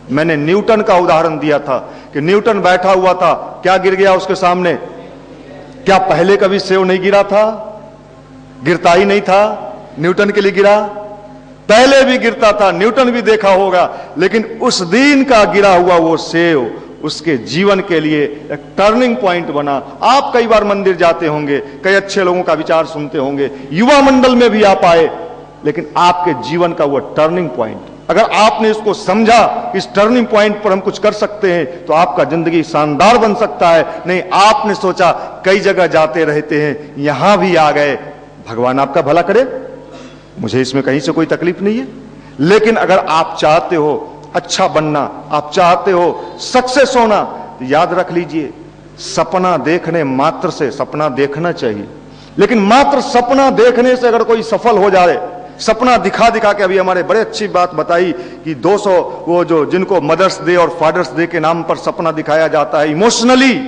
मैंने न्यूटन का उदाहरण दिया था कि न्यूटन बैठा हुआ था, क्या गिर गया उसके सामने? क्या पहले कभी सेव नहीं गिरा था? गिरता ही नहीं था, न्यूटन के लिए गिरा। पहले भी गिरता था, न्यूटन भी देखा होगा, लेकिन उस दिन का गिरा हुआ वो सेव उसके जीवन के लिए एक टर्निंग पॉइंट बना। आप कई बार मंदिर जाते होंगे, कई अच्छे लोगों का विचार सुनते होंगे, युवा मंडल में भी आप आए, लेकिन आपके जीवन का वो टर्निंग पॉइंट, अगर आपने इसको समझा, इस टर्निंग पॉइंट पर हम कुछ कर सकते हैं, तो आपका जिंदगी शानदार बन सकता है। नहीं, आपने सोचा कई जगह जाते रहते हैं, यहां भी आ गए, भगवान आपका भला करे, मुझे इसमें कहीं से कोई तकलीफ नहीं है। लेकिन अगर आप चाहते हो अच्छा बनना, आप चाहते हो सक्सेस होना, तो याद रख लीजिए, सपना देखने मात्र से, सपना देखना चाहिए, लेकिन मात्र सपना देखने से अगर कोई सफल हो जाए, सपना दिखा दिखा के, अभी हमारे बड़े अच्छी बात बताई कि 200 वो जो जिनको मदर्स डे और फादर्स डे के नाम पर सपना दिखाया जाता है, इमोशनली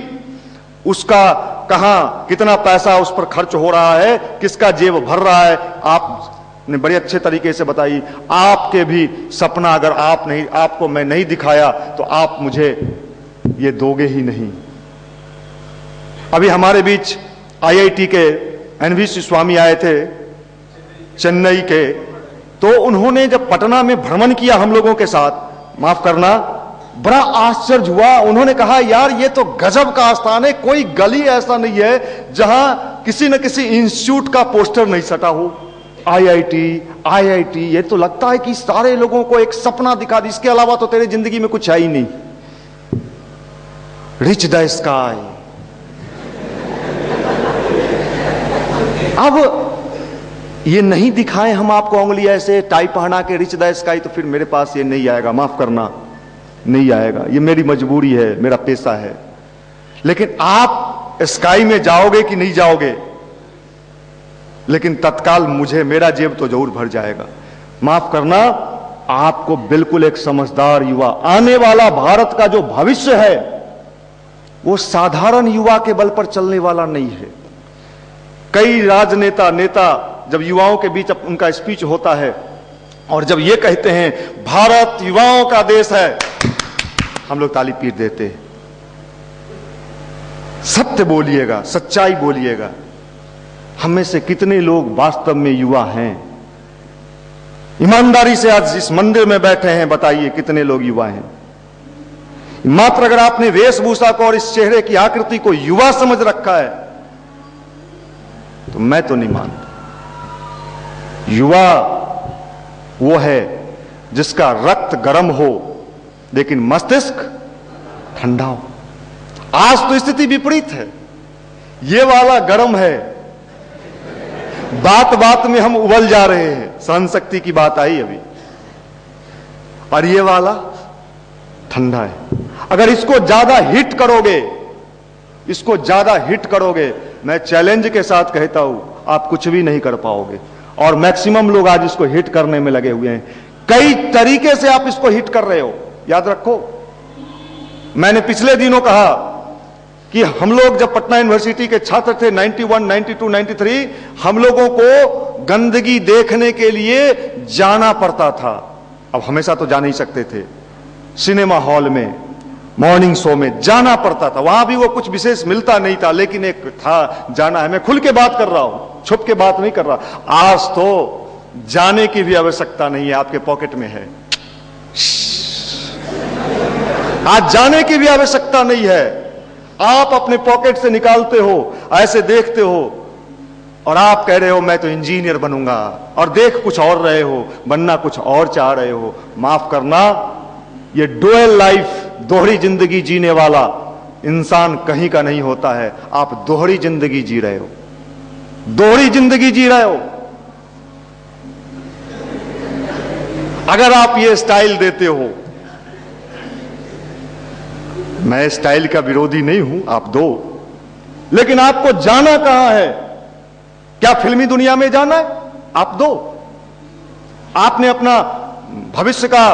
उसका कहां कितना पैसा उस पर खर्च हो रहा है, किसका जेब भर रहा है, आपने बड़े अच्छे तरीके से बताई। आपके भी सपना अगर आपको मैं नहीं दिखाया, तो आप मुझे ये दोगे ही नहीं। अभी हमारे बीच आईआईटी के एनवीसी स्वामी आए थे, चेन्नई के, तो उन्होंने जब पटना में भ्रमण किया हम लोगों के साथ, माफ करना, बड़ा आश्चर्य हुआ। उन्होंने कहा, यार ये तो गजब का स्थान है, कोई गली ऐसा नहीं है जहां किसी न किसी इंस्टीट्यूट का पोस्टर नहीं सटा हो। आईआईटी आईआईटी, ये तो लगता है कि सारे लोगों को एक सपना दिखा दी, इसके अलावा तो तेरी जिंदगी में कुछ है ही नहीं। Rich the sky. अब ये नहीं दिखाएं हम आपको उंगली ऐसे टाई पहना के रिच द स्काई, तो फिर मेरे पास ये नहीं आएगा, माफ करना, नहीं आएगा। ये मेरी मजबूरी है, मेरा पेशा है। लेकिन आप स्काई में जाओगे कि नहीं जाओगे, लेकिन तत्काल मुझे, मेरा जेब तो जरूर भर जाएगा। माफ करना, आपको बिल्कुल एक समझदार युवा, आने वाला भारत का जो भविष्य है वो साधारण युवा के बल पर चलने वाला नहीं है। कई राजनेता नेता जब युवाओं के बीच उनका स्पीच होता है और जब ये कहते हैं भारत युवाओं का देश है, हम लोग ताली पीट देते हैं। सत्य बोलिएगा, सच्चाई बोलिएगा। हम में से कितने लोग वास्तव में युवा हैं? ईमानदारी से आज इस मंदिर में बैठे हैं, बताइए कितने लोग युवा हैं? मात्र अगर आपने वेशभूषा को और इस चेहरे की आकृति को युवा समझ रखा है, तो मैं तो नहीं मानता। युवा वो है जिसका रक्त गर्म हो लेकिन मस्तिष्क ठंडा हो। आज तो स्थिति विपरीत है, ये वाला गर्म है, बात बात में हम उबल जा रहे हैं, सहन शक्ति की बात आई अभी, और ये वाला ठंडा है। अगर इसको ज्यादा हिट करोगे, इसको ज्यादा हिट करोगे, मैं चैलेंज के साथ कहता हूं, आप कुछ भी नहीं कर पाओगे। और मैक्सिमम लोग आज इसको हिट करने में लगे हुए हैं। कई तरीके से आप इसको हिट कर रहे हो, याद रखो। मैंने पिछले दिनों कहा कि हम लोग जब पटना यूनिवर्सिटी के छात्र थे 91, 92, 93, हम लोगों को गंदगी देखने के लिए जाना पड़ता था। अब हमेशा तो जा नहीं सकते थे, सिनेमा हॉल में मॉर्निंग शो में जाना पड़ता था। वहां भी वो कुछ विशेष मिलता नहीं था, लेकिन एक था, जाना है। मैं खुल के बात कर रहा हूं, छुप के बात नहीं कर रहा। आज तो जाने की भी आवश्यकता नहीं है, आपके पॉकेट में है। आज जाने की भी आवश्यकता नहीं है, आप अपने पॉकेट से निकालते हो, ऐसे देखते हो और आप कह रहे हो मैं तो इंजीनियर बनूंगा, और देख कुछ और रहे हो, बनना कुछ और चाह रहे हो। माफ करना, ये डुअल लाइफ, दोहरी जिंदगी जीने वाला इंसान कहीं का नहीं होता है। आप दोहरी जिंदगी जी रहे हो, दोहरी जिंदगी जी रहे हो। अगर आप ये स्टाइल देते हो, मैं स्टाइल का विरोधी नहीं हूं, आप दो, लेकिन आपको जाना कहां है? क्या फिल्मी दुनिया में जाना है? आप दो। आपने अपना भविष्य का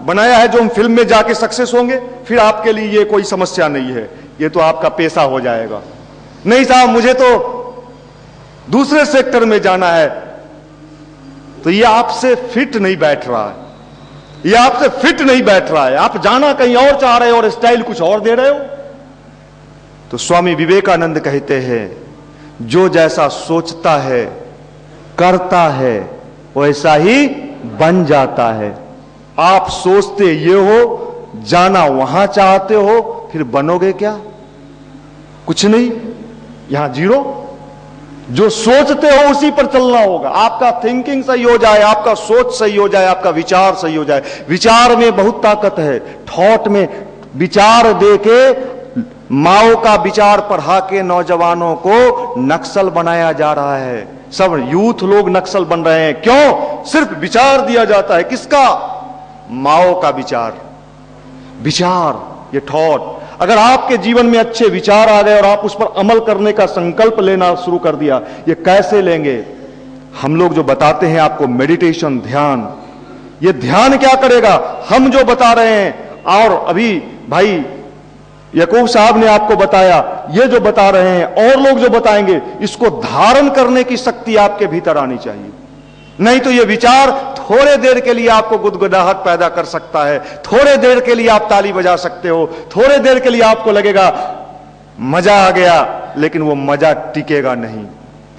बनाया है जो हम फिल्म में जाके सक्सेस होंगे, फिर आपके लिए ये कोई समस्या नहीं है, ये तो आपका पेशा हो जाएगा। नहीं साहब, मुझे तो दूसरे सेक्टर में जाना है, तो ये आपसे फिट नहीं बैठ रहा है, ये आपसे फिट नहीं बैठ रहा है, आप जाना कहीं और चाह रहे हो और स्टाइल कुछ और दे रहे हो। तो स्वामी विवेकानंद कहते हैं, जो जैसा सोचता है करता है वैसा ही बन जाता है। आप सोचते ये हो, जाना वहां चाहते हो, फिर बनोगे क्या? कुछ नहीं, यहां जीरो। जो सोचते हो उसी पर चलना होगा। आपका थिंकिंग सही हो जाए, आपका सोच सही हो जाए, आपका विचार सही हो जाए। विचार में बहुत ताकत है। थॉट में विचार देके, माओ का विचार पढ़ा के नौजवानों को नक्सल बनाया जा रहा है। सब यूथ लोग नक्सल बन रहे हैं। क्यों? सिर्फ विचार दिया जाता है। किसका? माओ का विचार। विचार, ये थॉट। अगर आपके जीवन में अच्छे विचार आ गए और आप उस पर अमल करने का संकल्प लेना शुरू कर दिया, ये कैसे लेंगे? हम लोग जो बताते हैं आपको मेडिटेशन, ध्यान, ये ध्यान क्या करेगा? हम जो बता रहे हैं, और अभी भाई याकूब साहब ने आपको बताया, ये जो बता रहे हैं और लोग जो बताएंगे, इसको धारण करने की शक्ति आपके भीतर आनी चाहिए। नहीं तो ये विचार थोड़े देर के लिए आपको गुदगुदाहट पैदा कर सकता है, थोड़े देर के लिए आप ताली बजा सकते हो, थोड़े देर के लिए आपको लगेगा मजा आ गया, लेकिन वो मजा टिकेगा नहीं।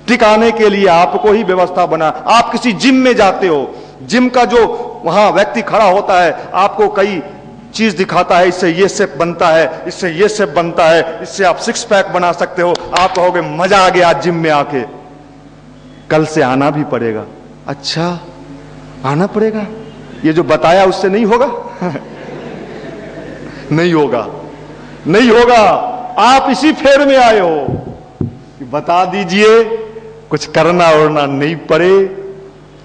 टिकाने के लिए आपको ही व्यवस्था बना। आप किसी जिम में जाते हो, जिम का जो वहां व्यक्ति खड़ा होता है आपको कई चीज दिखाता है, इससे ये शेप बनता है, इससे ये शेप बनता है, इससे आप सिक्स पैक बना सकते हो। आप कहोगे मजा आ गया जिम में आके, कल से आना भी पड़ेगा। अच्छा, आना पड़ेगा? ये जो बताया उससे नहीं होगा? नहीं होगा, नहीं होगा। आप इसी फेर में आए हो कि बता दीजिए, कुछ करना ओरना नहीं पड़े,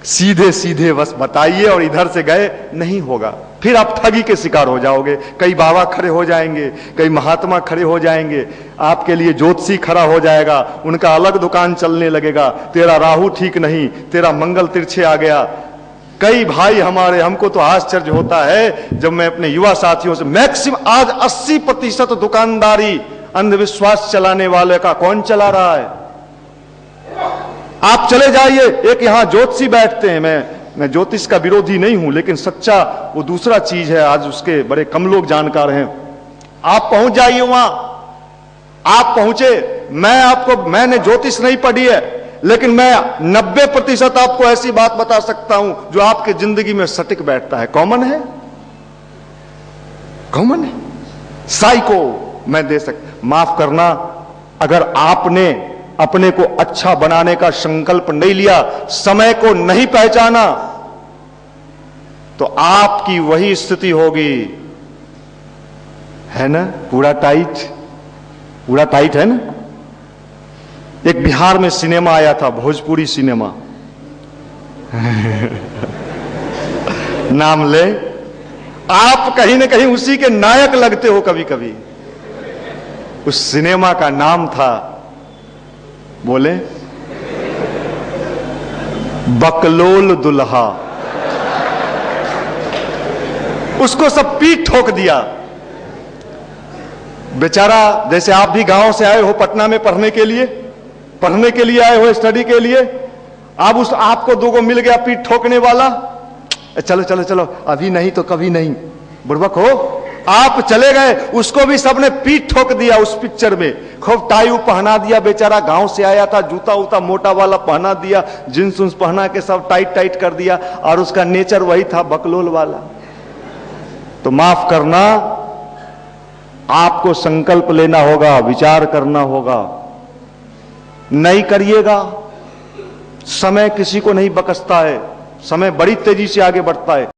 सीधे सीधे बस बताइए और इधर से गए। नहीं होगा। फिर आप ठगी के शिकार हो जाओगे। कई बाबा खड़े हो जाएंगे, कई महात्मा खड़े हो जाएंगे, आपके लिए ज्योतिषी खड़ा हो जाएगा, उनका अलग दुकान चलने लगेगा। तेरा राहु ठीक नहीं, तेरा मंगल तिरछे आ गया। कई भाई हमारे, हमको तो आश्चर्य होता है जब मैं अपने युवा साथियों से, मैक्सिमम आज 80% दुकानदारी अंधविश्वास चलाने वाले का कौन चला रहा है? आप चले जाइए, एक यहां ज्योतिषी बैठते हैं, मैं ज्योतिष का विरोधी नहीं हूं, लेकिन सच्चा वो दूसरा चीज है। आज उसके बड़े कम लोग जानकार हैं। आप पहुंच जाइए वहां, आप पहुंचे, मैंने ज्योतिष नहीं पढ़ी है, लेकिन मैं 90% आपको ऐसी बात बता सकता हूं जो आपकी जिंदगी में सटीक बैठता है। कॉमन है, कॉमन है। साइको मैं दे सकता, माफ करना, अगर आपने अपने को अच्छा बनाने का संकल्प नहीं लिया, समय को नहीं पहचाना, तो आपकी वही स्थिति होगी। है ना? पूरा टाइट, पूरा टाइट है ना? एक बिहार में सिनेमा आया था, भोजपुरी सिनेमा नाम ले, आप कहीं ना कहीं उसी के नायक लगते हो कभी कभी। उस सिनेमा का नाम था, बोले, बकलोल दुल्हा। उसको सब पीठ ठोक दिया बेचारा। जैसे आप भी गांव से आए हो पटना में पढ़ने के लिए आए हो, स्टडी के लिए। अब उस आपको दो को मिल गया पीठ ठोकने वाला, चलो चलो चलो, अभी नहीं तो कभी नहीं, बुड़बक हो। आप चले गए, उसको भी सबने पीठ ठोक दिया। उस पिक्चर में खूब टाई पहना दिया, बेचारा गांव से आया था, जूता उता मोटा वाला पहना दिया, जींस उन्स पहना के सब टाइट टाइट कर दिया, और उसका नेचर वही था, बकलोल वाला। तो माफ करना, आपको संकल्प लेना होगा, विचार करना होगा। नहीं करिएगा, समय किसी को नहीं बकसता है, समय बड़ी तेजी से आगे बढ़ता है।